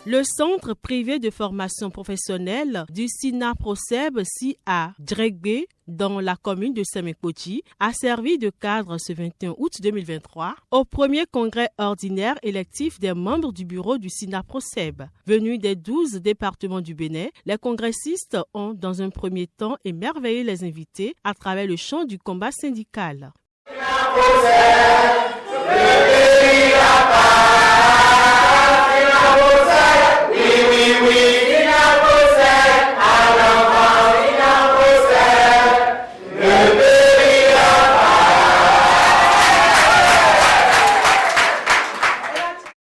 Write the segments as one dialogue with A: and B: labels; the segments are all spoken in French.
A: Le centre privé de formation professionnelle du SINAPROSEB à Dregbe, dans la commune de Semekpochi, a servi de cadre ce 21 août 2023 au premier congrès ordinaire électif des membres du bureau du SINAPROSEB. Venus des 12 départements du Bénin, les congressistes ont, dans un premier temps, émerveillé les invités à travers le chant du combat syndical.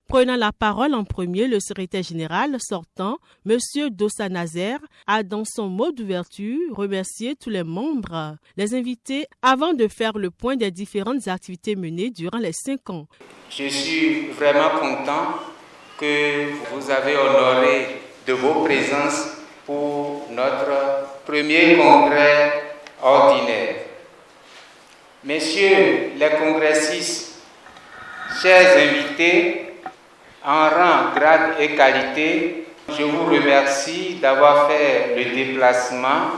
A: Prenant la parole en premier, le secrétaire général sortant, M. Dossa Nazer, a dans son mot d'ouverture remercié tous les membres, les invités, avant de faire le point des différentes activités menées durant les 5 ans.
B: Je suis vraiment content que vous avez honoré de vos présences pour notre premier congrès ordinaire. Messieurs les congressistes, chers invités, en rang, grade et qualité, je vous remercie d'avoir fait le déplacement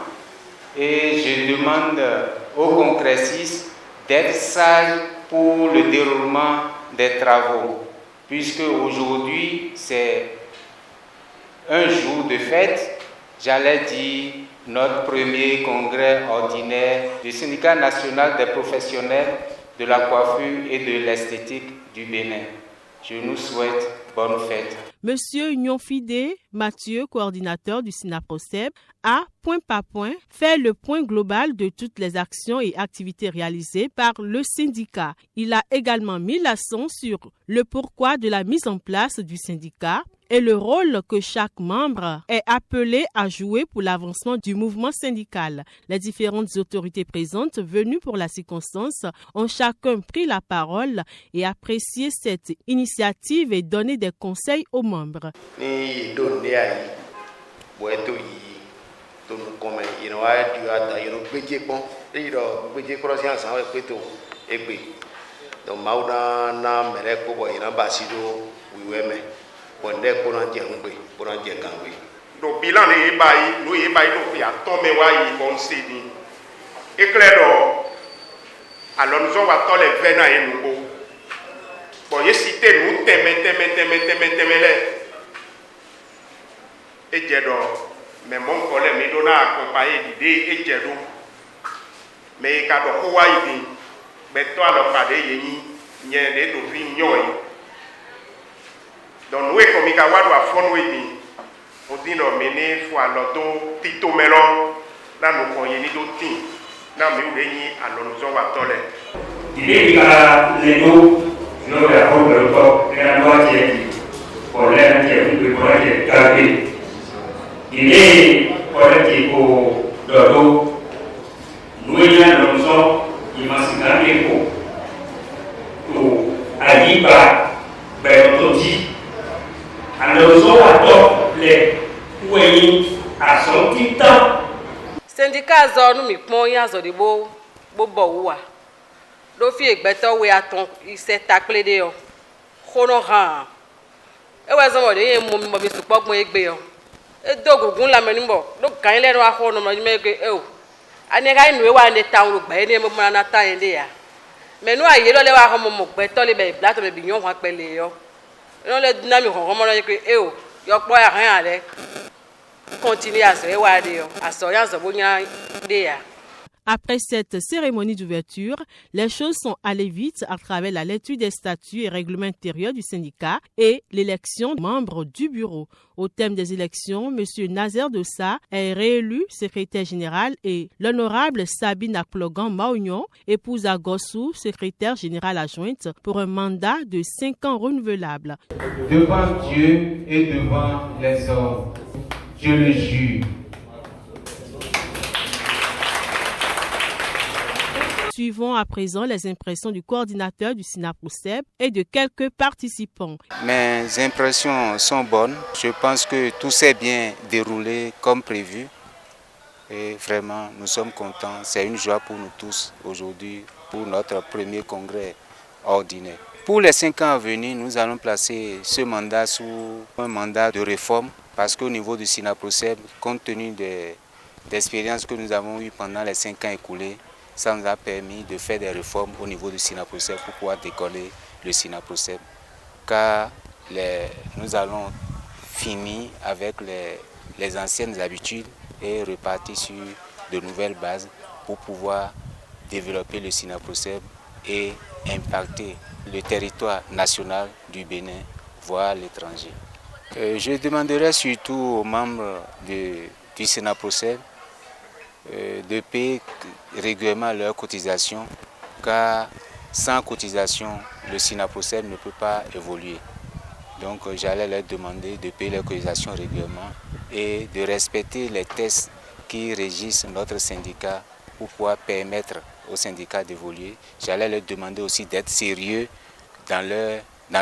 B: et je demande aux congressistes d'être sages pour le déroulement des travaux, puisque aujourd'hui c'est un jour de fête, j'allais dire notre premier congrès ordinaire du syndicat national des professionnels de la coiffure et de l'esthétique du Bénin. Je nous souhaite bonne fête.
A: Monsieur Nyonfide Mathieu, coordinateur du SINAPROSEB, a, point par point, fait le point global de toutes les actions et activités réalisées par le syndicat. Il a également mis l'accent sur le pourquoi de la mise en place du syndicat et le rôle que chaque membre est appelé à jouer pour l'avancement du mouvement syndical. Les différentes autorités présentes venues pour la circonstance ont chacun pris la parole et apprécié cette initiative et donné des conseils aux membres.
C: Donc bilan ne bayi no ye bayi no ya tome wa yi bon sedi éclair alors nous on va tous les vena et nous bon ye cité nous temele et jedo mais mon collègue me donna accompagner l'idée et jedo mais ka do ko wa yi mais toi le pas de yi nye de do fi nyoy donc nous comme il doit fond oui on dit non mener faut alors do tito melon là nous connait ni do tin na mi ou ni alors nous on va toler
D: il est les dos je vais apprendre le corps et la loi qui est pour l'air qui est pour être calé il est pour être pour dodo nous y a nous sommes imaginer pour aller par ben dit
E: syndicat zone mi pon yan zo de bo wa do fi egbeto we aton ise takle de yo khono han e we zo mo de mo mi su pogbon egbe yo e dogugun la me nbo do kan le no akhono mo me gbe e o ani ga inu e wa ne taun gbe ni mo na ta yen de ya me nu aye lo le wa ho mo gbe to le be blato be biyon wa pele yo non les dynamiques on remonte que eo yo po ya rien ale continuer à se regarder à soya zobonya de ya.
A: Après cette cérémonie d'ouverture, les choses sont allées vite à travers la lecture des statuts et règlements intérieurs du syndicat et l'élection des membres du bureau. Au thème des élections, M. Nazer Dossa est réélu secrétaire général et l'honorable Sabine Akplogan Maounion épouse Gossou, secrétaire générale adjointe, pour un mandat de 5 ans renouvelable.
F: Devant Dieu et devant les hommes, je le jure.
A: Suivons à présent les impressions du coordinateur du SINAPROSEB et de quelques participants.
B: Mes impressions sont bonnes. Je pense que tout s'est bien déroulé comme prévu. Et vraiment, nous sommes contents. C'est une joie pour nous tous aujourd'hui, pour notre premier congrès ordinaire. Pour les 5 ans à venir, nous allons placer ce mandat sous un mandat de réforme parce qu'au niveau du SINAPROCEB, compte tenu des expériences que nous avons eues pendant les 5 ans écoulés, ça nous a permis de faire des réformes au niveau du SINAPROCEB pour pouvoir décoller le SINAPROCEB. Car nous allons finir avec les anciennes habitudes et repartir sur de nouvelles bases pour pouvoir développer le SINAPROCEB et impacter le territoire national du Bénin, voire l'étranger. Je demanderai surtout aux membres du SINAPROCEB de payer régulièrement leurs cotisations, car sans cotisation, le SINAPROCEB ne peut pas évoluer. Donc j'allais leur demander de payer leurs cotisations régulièrement et de respecter les tests qui régissent notre syndicat pour pouvoir permettre au syndicat d'évoluer. J'allais leur demander aussi d'être sérieux dans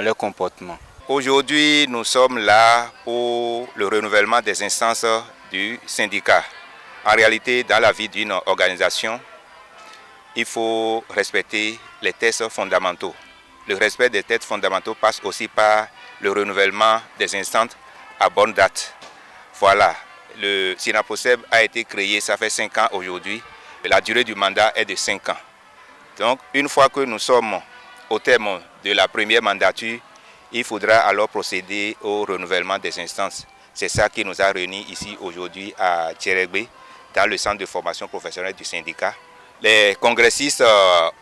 B: leur comportement.
G: Aujourd'hui, nous sommes là pour le renouvellement des instances du syndicat. En réalité, dans la vie d'une organisation, il faut respecter les tests fondamentaux. Le respect des tests fondamentaux passe aussi par le renouvellement des instances à bonne date. Voilà, le SINAPROCEB a été créé, ça fait 5 ans aujourd'hui. La durée du mandat est de 5 ans. Donc, une fois que nous sommes au terme de la première mandature, il faudra alors procéder au renouvellement des instances. C'est ça qui nous a réunis ici aujourd'hui à Tcheregbe, dans le centre de formation professionnelle du syndicat. Les congressistes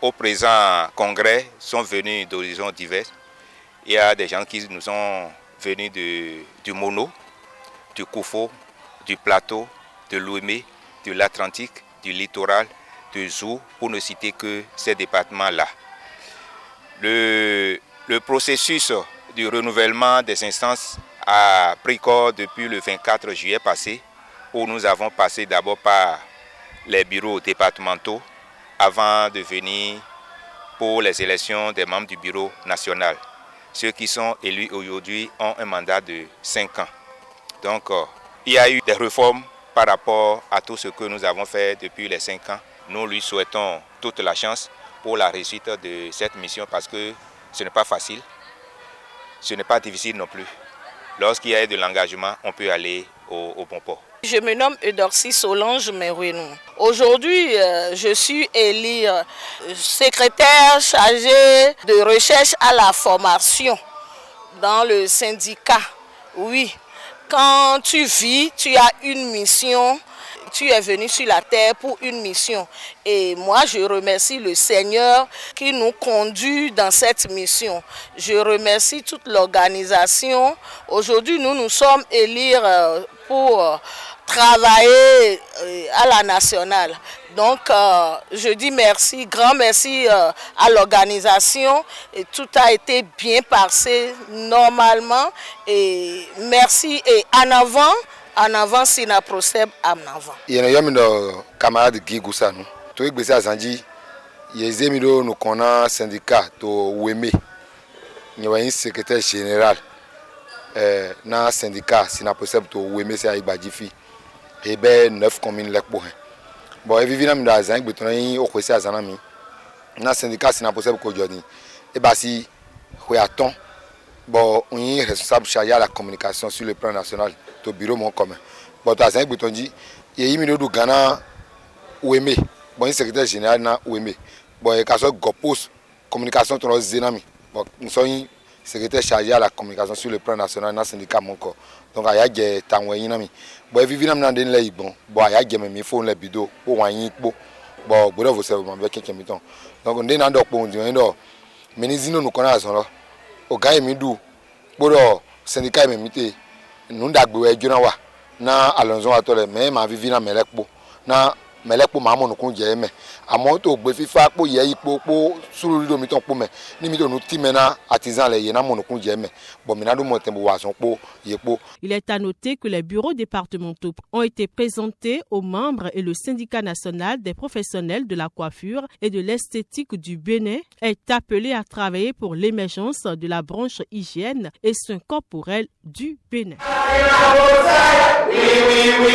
G: au présent congrès sont venus d'horizons divers. Il y a des gens qui nous sont venus du Mono, du Koufo, du Plateau, de l'Ouémé, de l'Atlantique, du littoral, de Zou, pour ne citer que ces départements-là. Le processus du renouvellement des instances a pris corps depuis le 24 juillet passé, où nous avons passé d'abord par les bureaux départementaux avant de venir pour les élections des membres du bureau national. Ceux qui sont élus aujourd'hui ont un mandat de 5 ans. Donc, il y a eu des réformes par rapport à tout ce que nous avons fait depuis les 5 ans. Nous lui souhaitons toute la chance pour la réussite de cette mission parce que ce n'est pas facile, ce n'est pas difficile non plus. Lorsqu'il y a de l'engagement, on peut aller au bon port.
H: Je me nomme Eudorcie Solange Merouenou. Aujourd'hui, je suis élue secrétaire chargée de recherche à la formation dans le syndicat. Oui, quand tu vis, tu as une mission. Tu es venu sur la terre pour une mission. Et moi, je remercie le Seigneur qui nous conduit dans cette mission. Je remercie toute l'organisation. Aujourd'hui, nous sommes élus pour travailler à la nationale. Donc, je dis merci, grand merci à l'organisation. Et tout a été bien passé normalement. Et merci et en avant SINAPROCEB en avant.
I: Yene yomi no camarade Guy Goussano. To igbese azanji yezemi do no kona syndicat to Ouémé. Nyewa yin secrétaire général na syndicat SINAPROCEB to Ouémé c'est Aibadjifi. Et ben 9 communes lekpo hen. Bon evivina mi do azan gbeton yin okwesi azana mi. Na syndicat SINAPROCEB ko jodi. E ba si Huaton. Bon, on est responsable chargé à la communication sur le plan national au bureau mon commun. Bon, tu as un bouton dit, il y a eu Ghana Ouémé. Bon, il secrétaire général na Ouémé. Bon, il y a un gopos communication sur Zenami. Bon, nous sommes secrétaire chargé à la communication sur le plan national dans le syndicat mon corps. Donc, il y a des Tangouéni nami. Bon, vivre dans des lits bon. Bon, il y a des mes phones les bidons pour wani bon. Bon, bon, vous savez, avec quelqu'un miton. Donc, on est dans le bon Dieu. Mais nous connaissons là. Au gars midou boro syndicat memite nous dagbe ejuna wa na alonzo atole me ma vivi na melekpo ma mo nukun je me amo to gbe fifa po ye ipo po suru do mi ton po me ni mi do nu ti me na artisan le ye na mo nukun je me bo mi na do mo tembo wa son po ye po.
A: Il est à noter que les bureaux départementaux ont été présentés aux membres et le syndicat national des professionnels de la coiffure et de l'esthétique du Bénin est appelé à travailler pour l'émergence de la branche hygiène et soins corporels du Bénin. Oui, oui, oui,